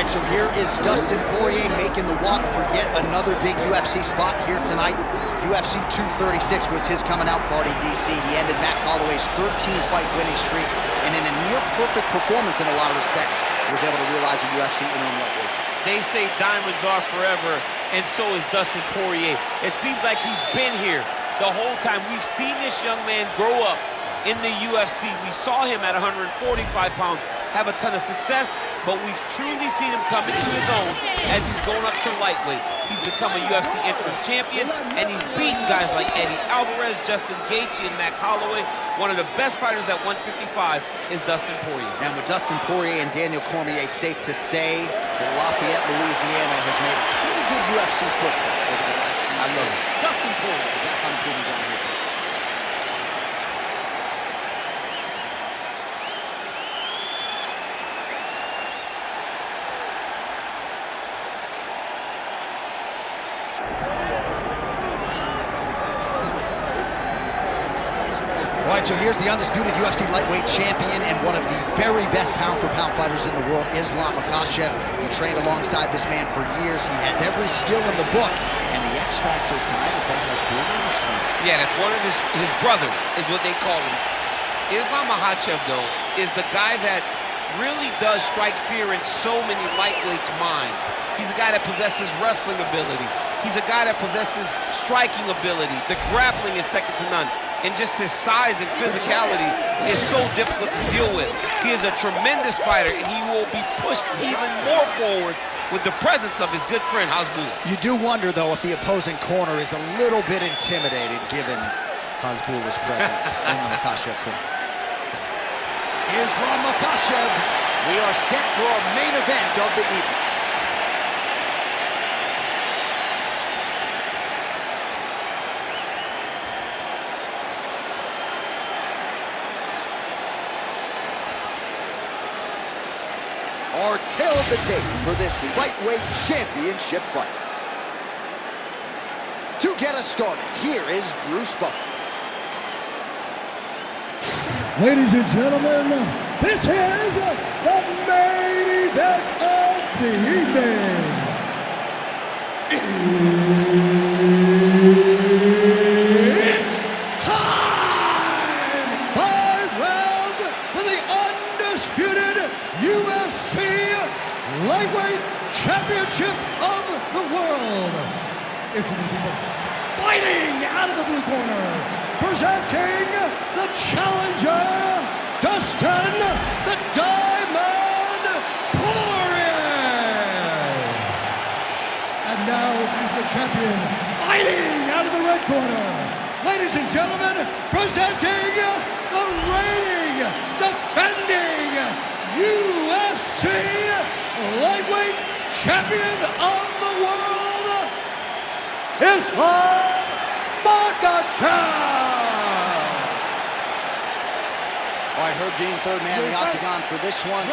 right, so here is Dustin Poirier making the walk for yet another big UFC spot here tonight. UFC 236 was his coming out party, DC. He ended Max Holloway's 13-fight winning streak, and in a near-perfect performance in a lot of respects, was able to realize a UFC interim lightweight. They say diamonds are forever, and so is Dustin Poirier. It seems like he's been here the whole time. We've seen this young man grow up in the UFC. We saw him at 145 pounds have a ton of success, but we've truly seen him come into his own as he's going up to lightweight. He's become a UFC interim champion, and he's beaten guys like Eddie Alvarez, Justin Gaethje, and Max Holloway. One of the best fighters at 155 is Dustin Poirier. And with Dustin Poirier and Daniel Cormier, safe to say that Lafayette, Louisiana has made pretty good UFC football over the last few years. I love it. Dustin Poirier, that kind of good down here too. All right, so here's the undisputed UFC lightweight champion and one of the very best pound-for-pound fighters in the world, Islam Makhachev. He trained alongside this man for years. He has every skill in the book, and the X factor tonight is that he has Bruno in his corner. Yeah, that's one of his brothers, is what they call him. Islam Makhachev, though, is the guy that really does strike fear in so many lightweights' minds. He's a guy that possesses wrestling ability. He's a guy that possesses striking ability. The grappling is second to none. And just his size and physicality is so difficult to deal with. He is a tremendous fighter, and he will be pushed even more forward with the presence of his good friend, Hasbulla. You do wonder, though, if the opposing corner is a little bit intimidated given Hasbulla's presence in the Makhachev corner. Islam Makhachev. We are set for our main event of the evening. Our tale of the tape for this lightweight championship fight. To get us started, here is Bruce Buffer. Ladies and gentlemen, this is the main event of the evening. It's time! 5 rounds for the undisputed UFC Lightweight Championship of the world. Introducing first, fighting out of the blue corner, presenting the challenger, Dustin the Diamond Poirier. And now he's the champion, fighting out of the red corner. Ladies and gentlemen, presenting the reigning, defending UFC Lightweight Champion of the world, Islam Makhachev. All right, Herb Dean, third man in the octagon for this one.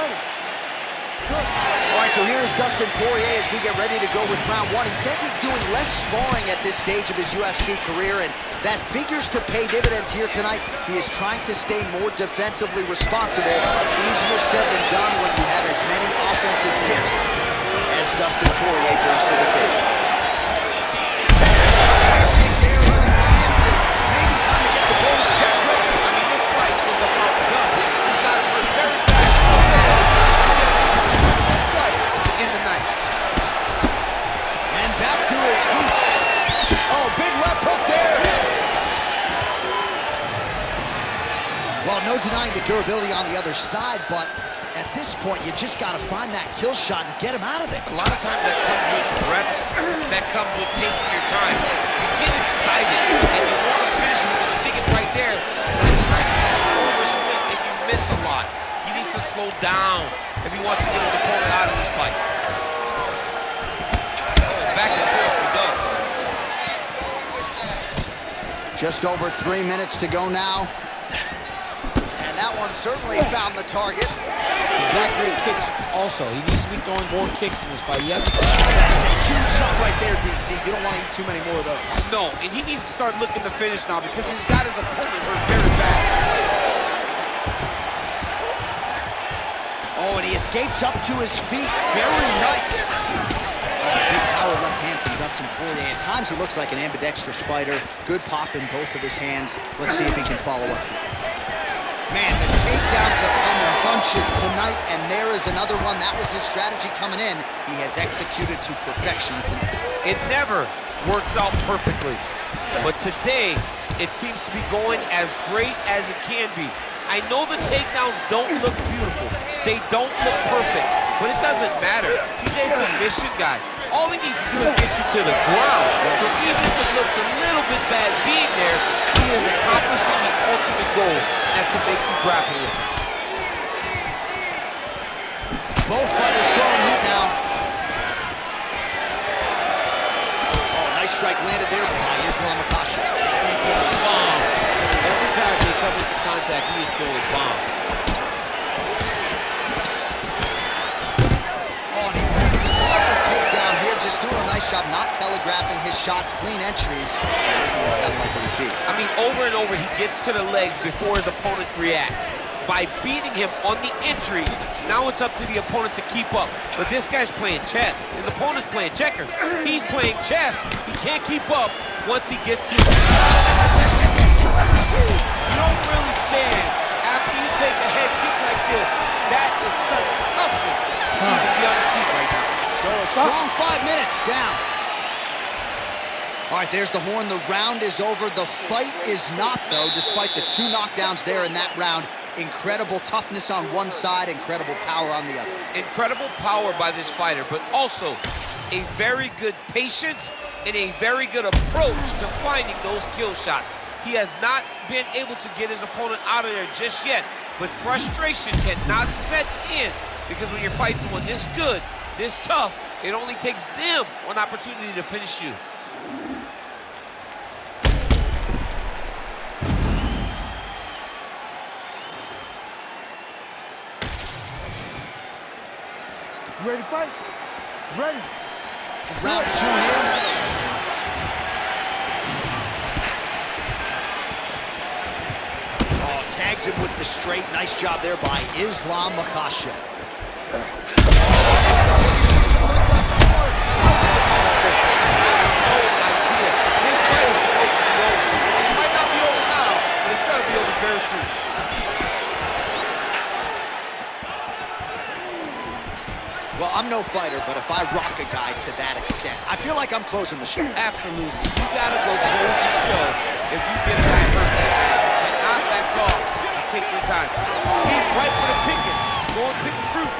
All right, so here's Dustin Poirier as we get ready to go with round one. He says he's doing less sparring at this stage of his UFC career, and that figures to pay dividends here tonight. He is trying to stay more defensively responsible. Easier said than done when you have as many offensive gifts as Dustin Poirier brings to the table. Maybe time to get the bonus checks ready. I mean, this fight is about the gun. He's got to work very fast in the night. And back to his feet. Oh, big left hook there. Well, no denying the durability on the other side, but at this point, you just got to find that kill shot and get him out of there. A lot of times that comes with reps, that comes with taking your time. You get excited, and you want to finish it because you think it's right there. But at times, you oversleep if you miss a lot. He needs to slow down if he wants to get his opponent out of this fight. Back and forth, he does. Just over 3 minutes to go now. And that one certainly found the target. Back leg kicks also. He needs to be throwing more kicks in this fight. That is a huge shot right there, DC. You don't want to eat too many more of those. No, and he needs to start looking to finish now because he's got his opponent hurt very bad. Oh, and he escapes up to his feet. Very nice. Big power left hand from Dustin Poirier. At times he looks like an ambidextrous fighter. Good pop in both of his hands. Let's see if he can follow up. Man, the takedowns have come in bunches tonight, and there is another one. That was his strategy coming in. He has executed to perfection tonight. It never works out perfectly, but today it seems to be going as great as it can be. I know the takedowns don't look beautiful. They don't look perfect, but it doesn't matter. He's a submission guy. All he needs to do is get you to the ground. So even if it looks a little bit bad being there, he is accomplishing the ultimate goal, and that's to make you grapple with him. Both fighters throwing heat now. Oh, nice strike landed there by Makhachev. Bombs. Every time they come into contact, he is throwing bombs. Oh, and he lands another takedown here, just doing a nice job not telegraphing his shot. Clean entries. He's got to like what he sees. I mean, over and over, he gets to the legs before his opponent reacts. By beating him on the entries, now it's up to the opponent to keep up. But this guy's playing chess. His opponent's playing checkers. He's playing chess. He can't keep up once he gets to... You don't really stand after you take a head kick like this. That is such toughness to even be on his feet right now. So a strong 5 minutes down. All right, there's the horn. The round is over. The fight is not, though, despite the 2 knockdowns there in that round. Incredible toughness on one side, incredible power on the other. Incredible power by this fighter, but also a very good patience and a very good approach to finding those kill shots. He has not been able to get his opponent out of there just yet, but frustration cannot set in because when you're fighting someone this good, this tough, it only takes them one opportunity to finish you. Ready to fight? Ready. Round 2 here. Oh, tags him with the straight. Nice job there by Makhachev. Very soon. Well, I'm no fighter, but if I rock a guy to that extent, I feel like I'm closing the show. Absolutely. You gotta go close the show if you get a guy hurt that bad. And not back off. Now take your time. He's right for the picking. Go and pick the fruit.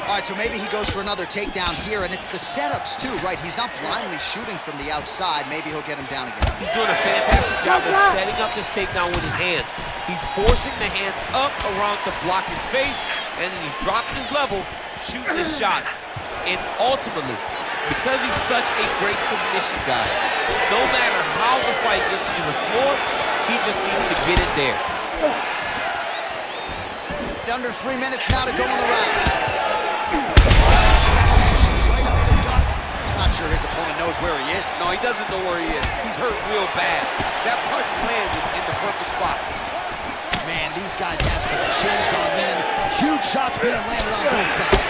All right, so maybe he goes for another takedown here, and it's the setups, too, right? He's not blindly shooting from the outside. Maybe he'll get him down again. He's doing a fantastic job of setting up this takedown with his hands. He's forcing the hands up around to block his face, and then he's dropping his level, shooting his shot. And ultimately, because he's such a great submission guy, no matter how the fight gets to the floor, he just needs to get it there. Under 3 minutes now to go on the round. Not sure his opponent knows where he is. No, he doesn't know where he is. He's hurt real bad. That punch landed in the perfect spot. Man, these guys have some chins on them. Huge shots being landed on both sides.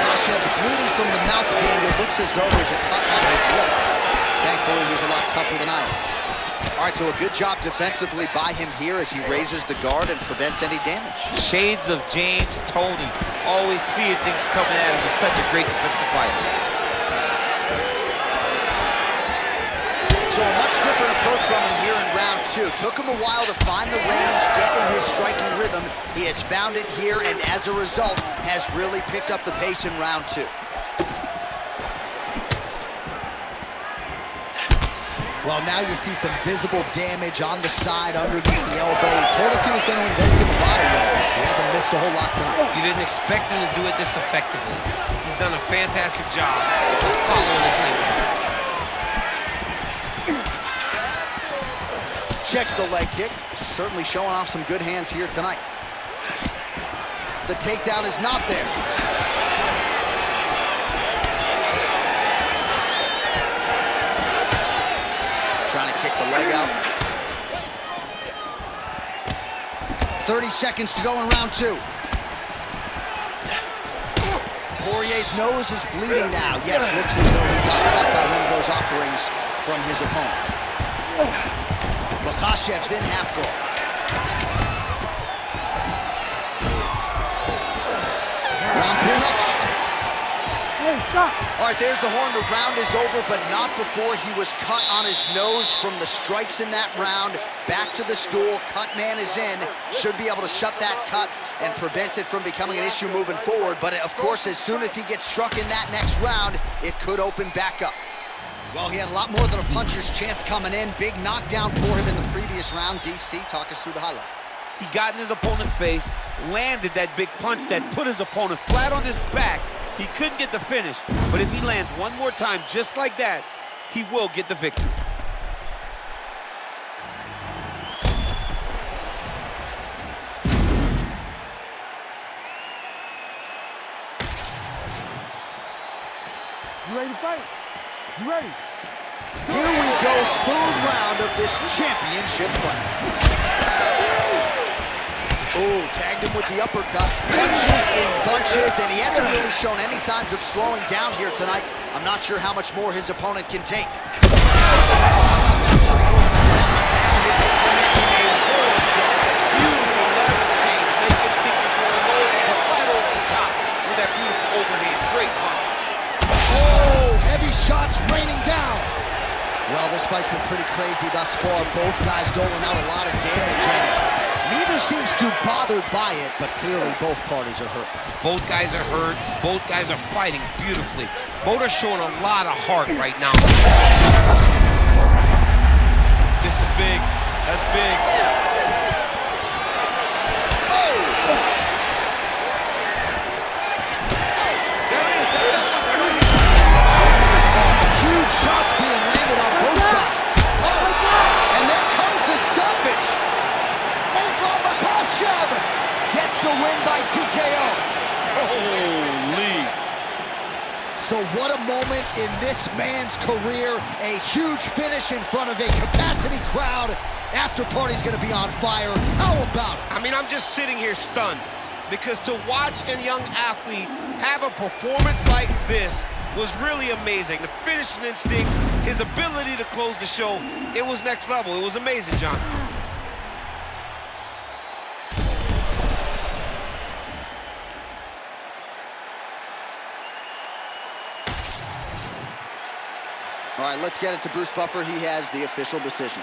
Makhachev's bleeding from the mouth, Daniel. Looks as though there's a cut on his lip. Thankfully, he's a lot tougher than I am. All right, so a good job defensively by him here as he raises the guard and prevents any damage. Shades of James Toney. Always seeing things coming at him. He's such a great defensive fighter. So a much different approach from him here in round 2. Took him a while to find the range, get in his striking rhythm. He has found it here, and as a result, has really picked up the pace in round 2. Well, now you see some visible damage on the side underneath the elbow. He told us he was going to invest in the body work. He hasn't missed a whole lot tonight. You didn't expect him to do it this effectively. He's done a fantastic job of following the game. Checks the leg kick. Certainly showing off some good hands here tonight. The takedown is not there. Trying to kick the leg out. 30 seconds to go in round 2. Poirier's nose is bleeding now. Yes, looks as though he got cut by one of those offerings from his opponent. Makhachev's in half guard. Round 3 next. Hey, stop. All right, there's the horn. The round is over, but not before he was cut on his nose from the strikes in that round. Back to the stool. Cut man is in. Should be able to shut that cut and prevent it from becoming an issue moving forward. But, of course, as soon as he gets struck in that next round, it could open back up. Well, he had a lot more than a puncher's chance coming in. Big knockdown for him in the previous round. DC, talk us through the highlight. He got in his opponent's face, landed that big punch that put his opponent flat on his back. He couldn't get the finish, but if he lands one more time just like that, he will get the victory. You ready to fight? You ready? Here we go, third round of this championship fight. Ooh, tagged him with the uppercut. Punches in bunches, and he hasn't really shown any signs of slowing down here tonight. I'm not sure how much more his opponent can take. Beautiful level change. Make him think he's going low to right over the top with that beautiful overhand. Great punch. Oh, heavy shots raining down. Well, this fight's been pretty crazy thus far. Both guys doling out a lot of damage, and neither seems too bothered by it, but clearly both parties are hurt. Both guys are hurt. Both guys are fighting beautifully. Both are showing a lot of heart right now. This is big. That's big. Oh! Huge shots being landed on both sides. Oh! And there comes the stoppage. Makhachev gets the win by TKO. Holy. So what a moment in this man's career. A huge finish in front of a capacity crowd. After party's gonna be on fire. How about it? I mean, I'm just sitting here stunned because to watch a young athlete have a performance like this was really amazing. The finishing instincts, his ability to close the show, it was next level. It was amazing, John. All right, let's get it to Bruce Buffer. He has the official decision.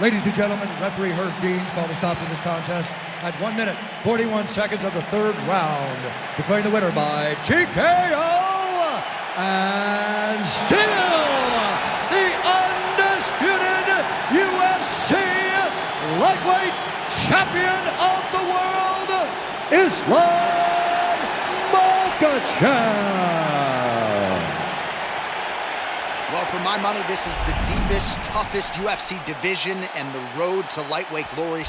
Ladies and gentlemen, referee Herb Deans called a stop to this contest at 1 minute, 41 seconds of the third round, declaring the winner by TKO, and still the undisputed UFC lightweight champion of the world, Islam Makhachev. Well, for my money, this is the deepest, toughest UFC division, and the road to lightweight glory